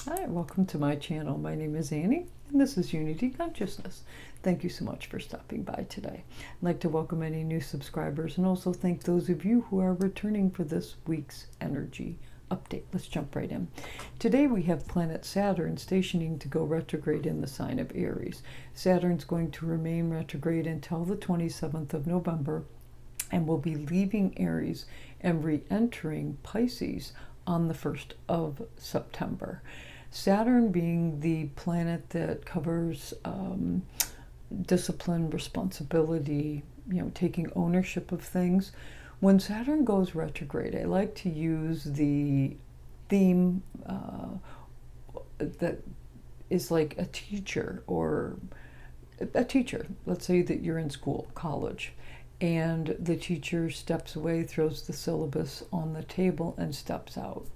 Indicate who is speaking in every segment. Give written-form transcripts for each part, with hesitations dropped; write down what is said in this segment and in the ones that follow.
Speaker 1: Hi, welcome to my channel. My name is Annie, and this is Unity Consciousness. Thank you so much for stopping by today. I'd like to welcome any new subscribers and also thank those of you who are returning for this week's energy update. Let's jump right in. Today we have planet Saturn stationing to go retrograde in the sign of Aries. Saturn's going to remain retrograde until the 27th of November and will be leaving Aries and re-entering Pisces on the 1st of September. Saturn being the planet that covers discipline, responsibility, taking ownership of things. When Saturn goes retrograde, I like to use the theme that is like a teacher or a teacher. Let's say that you're in school, college, and the teacher steps away, throws the syllabus on the table, and steps out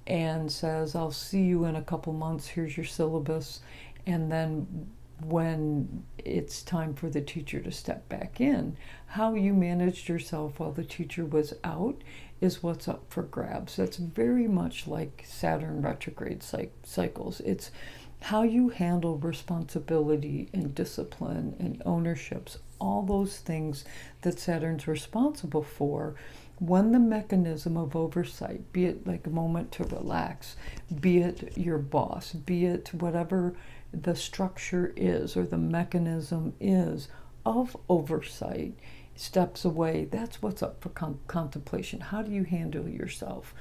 Speaker 1: and says, I'll see you in a couple months, here's your syllabus. And then when it's time for the teacher to step back in, how you managed yourself while the teacher was out is what's up for grabs. That's very much like Saturn retrograde cycles. It's how you handle responsibility and discipline and ownerships, all those things that Saturn's responsible for. When the mechanism of oversight, be it like a moment to relax, be it your boss, be it whatever the structure is or the mechanism is of oversight, steps away, that's what's up for contemplation. How do you handle yourself?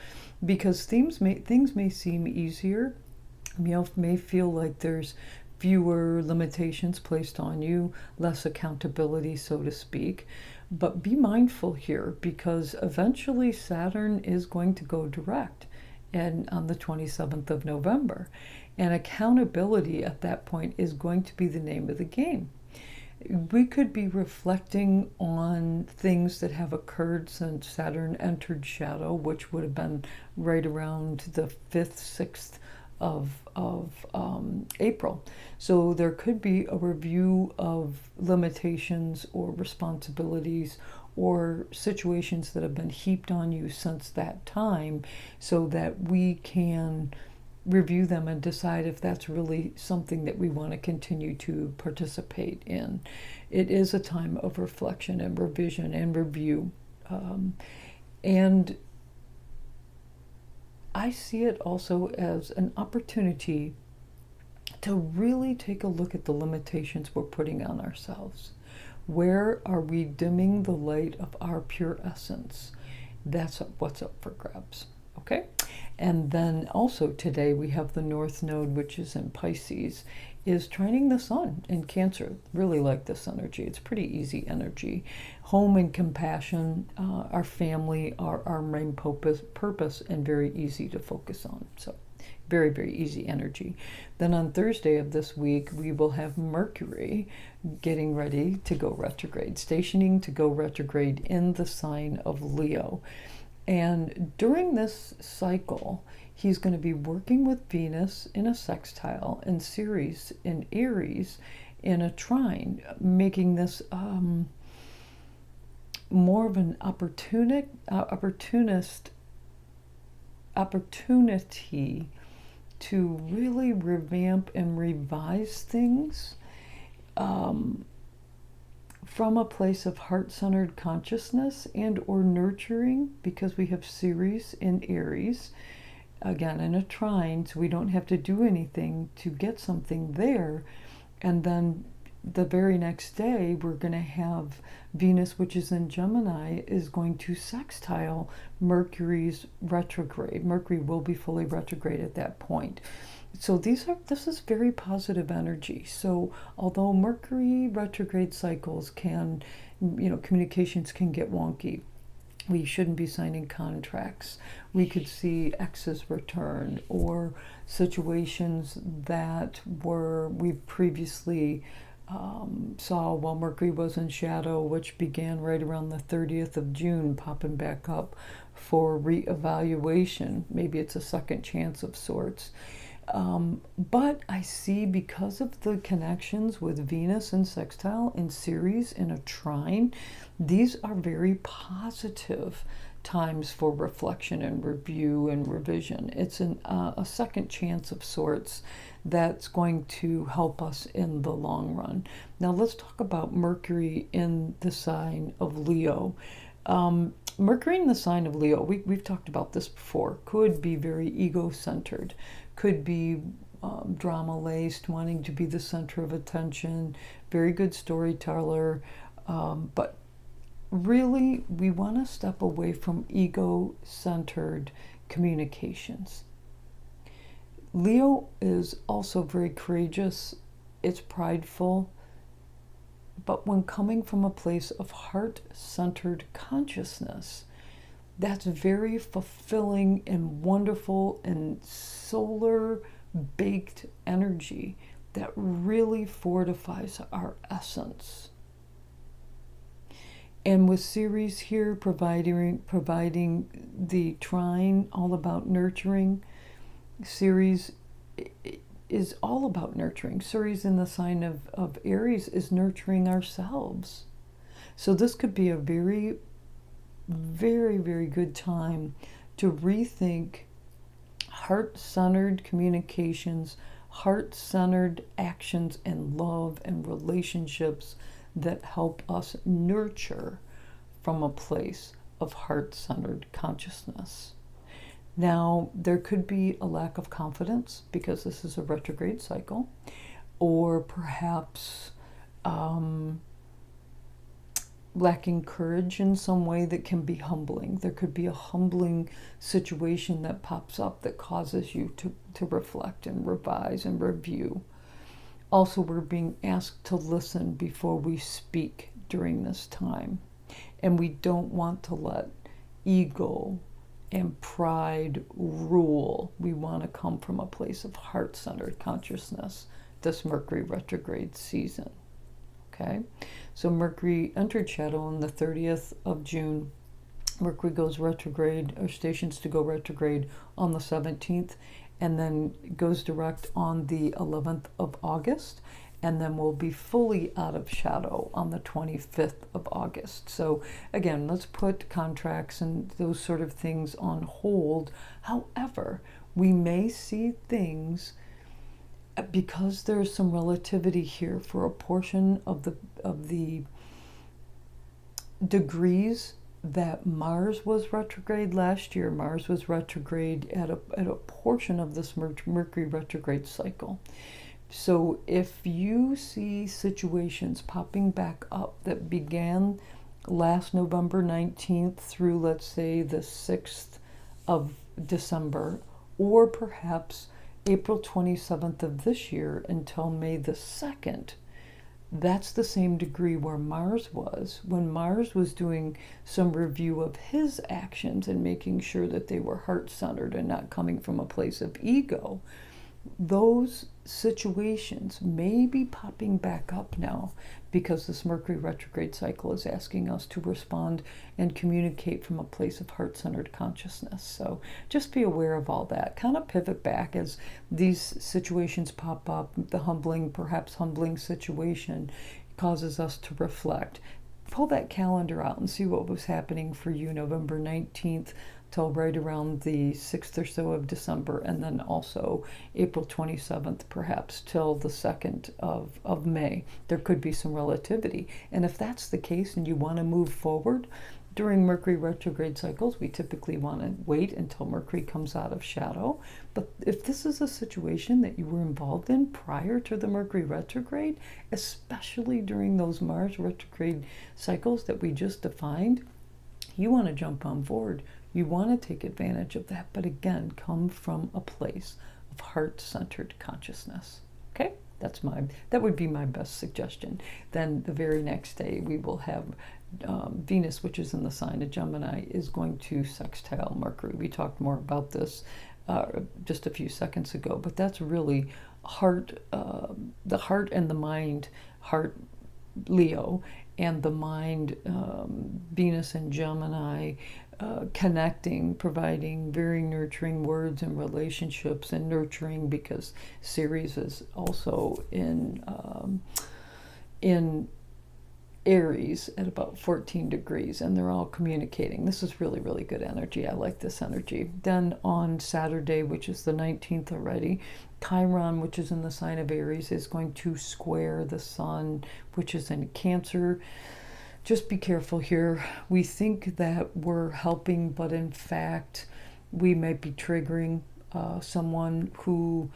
Speaker 1: Because things may seem easier. You may feel like there's fewer limitations placed on you, less accountability, so to speak. But be mindful here, because eventually Saturn is going to go direct and on the 27th of November. And accountability at that point is going to be the name of the game. We could be reflecting on things that have occurred since Saturn entered shadow, which would have been right around the 5th, 6th of April. So there could be a review of limitations or responsibilities or situations that have been heaped on you since that time, so that we can review them and decide if that's really something that we want to continue to participate in. It is a time of reflection and revision and review. And I see it also as an opportunity to really take a look at the limitations we're putting on ourselves. Where are we dimming the light of our pure essence? That's what's up for grabs. Okay? And then also today we have the North Node, which is in Pisces, is trining the Sun in Cancer. Really like this energy. It's pretty easy energy. Home and compassion, our family, our main purpose, and very easy to focus on. So very, very easy energy. Then on Thursday of this week, we will have Mercury getting ready to go retrograde, stationing to go retrograde in the sign of Leo. And during this cycle, he's going to be working with Venus in a sextile and Ceres in Aries in a trine, making this more of an opportunity to really revamp and revise things from a place of heart-centered consciousness and or nurturing, because we have Ceres in Aries, again in a trine, so we don't have to do anything to get something there. And then the very next day, we're going to have Venus, which is in Gemini, is going to sextile Mercury's retrograde. Mercury will be fully retrograde at that point. So this is very positive energy. So although Mercury retrograde cycles can, communications can get wonky. We shouldn't be signing contracts. We could see exes return, or situations that we previously saw while Mercury was in shadow, which began right around the 30th of June, popping back up for reevaluation. Maybe it's a second chance of sorts. But I see, because of the connections with Venus and sextile and Ceres in a trine, these are very positive times for reflection and review and revision. It's a second chance of sorts that's going to help us in the long run. Now let's talk about Mercury in the sign of Leo. Mercury in the sign of Leo, we've talked about this before, could be very ego-centered, could be drama-laced, wanting to be the center of attention, very good storyteller, but really we want to step away from ego-centered communications. Leo is also very courageous, it's prideful, but when coming from a place of heart-centered consciousness, that's very fulfilling and wonderful and solar-baked energy that really fortifies our essence. And with Ceres here providing the trine, all about nurturing, Ceres is all about nurturing. Ceres in the sign of Aries is nurturing ourselves. So this could be a very, very, very good time to rethink heart-centered communications, heart-centered actions and love and relationships that help us nurture from a place of heart-centered consciousness. Now, there could be a lack of confidence because this is a retrograde cycle, or perhaps lacking courage in some way that can be humbling. There could be a humbling situation that pops up that causes you to reflect and revise and review. Also, we're being asked to listen before we speak during this time. And we don't want to let ego and pride rule. We want to come from a place of heart-centered consciousness this Mercury retrograde season. Okay? So Mercury entered shadow on the 30th of June. Mercury goes retrograde, or stations to go retrograde on the 17th, and then goes direct on the 11th of August, and then we'll be fully out of shadow on the 25th of August. So again, let's put contracts and those sort of things on hold. However, we may see things, because there's some relativity here for a portion of the degrees that Mars was retrograde last year. Mars was retrograde at a portion of this Mercury retrograde cycle. So if you see situations popping back up that began last November 19th through, let's say, the 6th of December, or perhaps April 27th of this year until May the 2nd, that's the same degree where Mars was, when Mars was doing some review of his actions and making sure that they were heart-centered and not coming from a place of ego. Those situations may be popping back up now because this Mercury retrograde cycle is asking us to respond and communicate from a place of heart-centered consciousness. So just be aware of all that. Kind of pivot back as these situations pop up. The perhaps humbling situation causes us to reflect. Pull that calendar out and see what was happening for you November 19th till right around the 6th or so of December, and then also April 27th perhaps till the 2nd of May. There could be some relativity. And if that's the case and you want to move forward, during Mercury retrograde cycles, we typically want to wait until Mercury comes out of shadow. But if this is a situation that you were involved in prior to the Mercury retrograde, especially during those Mars retrograde cycles that we just defined, you want to jump on board. You want to take advantage of that, but again, come from a place of heart-centered consciousness. Okay? That would be my best suggestion. Then the very next day we will have Venus, which is in the sign of Gemini, is going to sextile Mercury. We talked more about this just a few seconds ago, but that's really the heart and the mind, heart Leo, and the mind Venus and Gemini, connecting, providing very nurturing words and relationships, and nurturing because Ceres is also in Aries at about 14 degrees, and they're all communicating. This is really, really good energy. I like this energy. Then on Saturday, which is the 19th already, Chiron, which is in the sign of Aries, is going to square the sun, which is in Cancer. Just be careful here. We think that we're helping, but in fact, we might be triggering someone who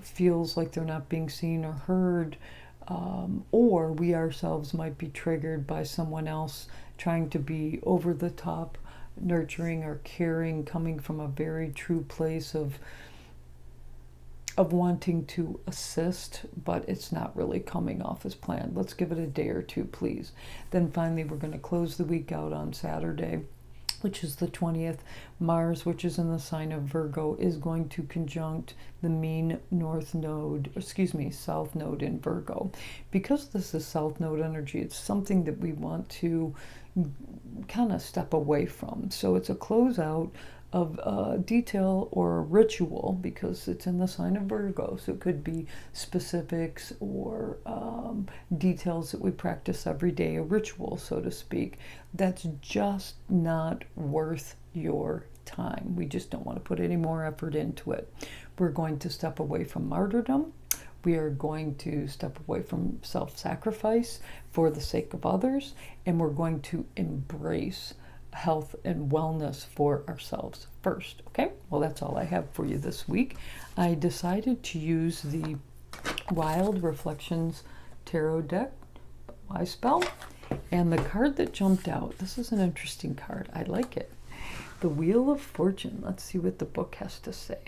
Speaker 1: feels like they're not being seen or heard. Or we ourselves might be triggered by someone else trying to be over the top, nurturing or caring, coming from a very true place of wanting to assist, but it's not really coming off as planned. Let's give it a day or two, please. Then finally, we're going to close the week out on Saturday, which is the 20th. Mars, which is in the sign of Virgo, is going to conjunct the mean south node in Virgo. Because this is south node energy, it's something that we want to kind of step away from. So it's a closeout of detail or ritual, because it's in the sign of Virgo. So it could be specifics or details that we practice every day, a ritual, so to speak, that's just not worth your time. We just don't want to put any more effort into it. We're going to step away from martyrdom. We are going to step away from self-sacrifice for the sake of others, and we're going to embrace health and wellness for ourselves first. Okay, well, that's all I have for you this week. I decided to use the Wild Reflections Tarot deck, Wyspell, and the card that jumped out, this is an interesting card. I like it. The Wheel of Fortune. Let's see what the book has to say.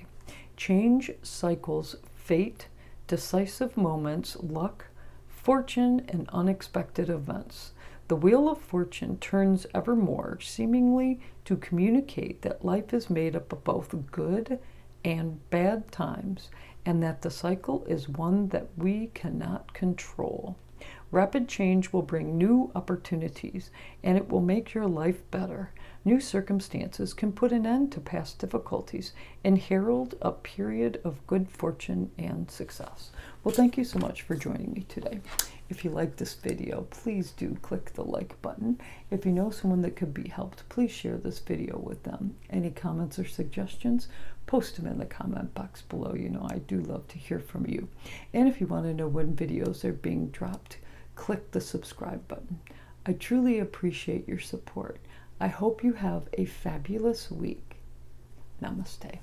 Speaker 1: Change, cycles, fate, decisive moments, luck, fortune, and unexpected events. The Wheel of Fortune turns evermore, seemingly to communicate that life is made up of both good and bad times, and that the cycle is one that we cannot control. Rapid change will bring new opportunities, and it will make your life better. New circumstances can put an end to past difficulties and herald a period of good fortune and success. Well, thank you so much for joining me today. If you like this video, please do click the like button. If you know someone that could be helped, please share this video with them. Any comments or suggestions, post them in the comment box below. You know, I do love to hear from you. And if you want to know when videos are being dropped, click the subscribe button. I truly appreciate your support. I hope you have a fabulous week. Namaste.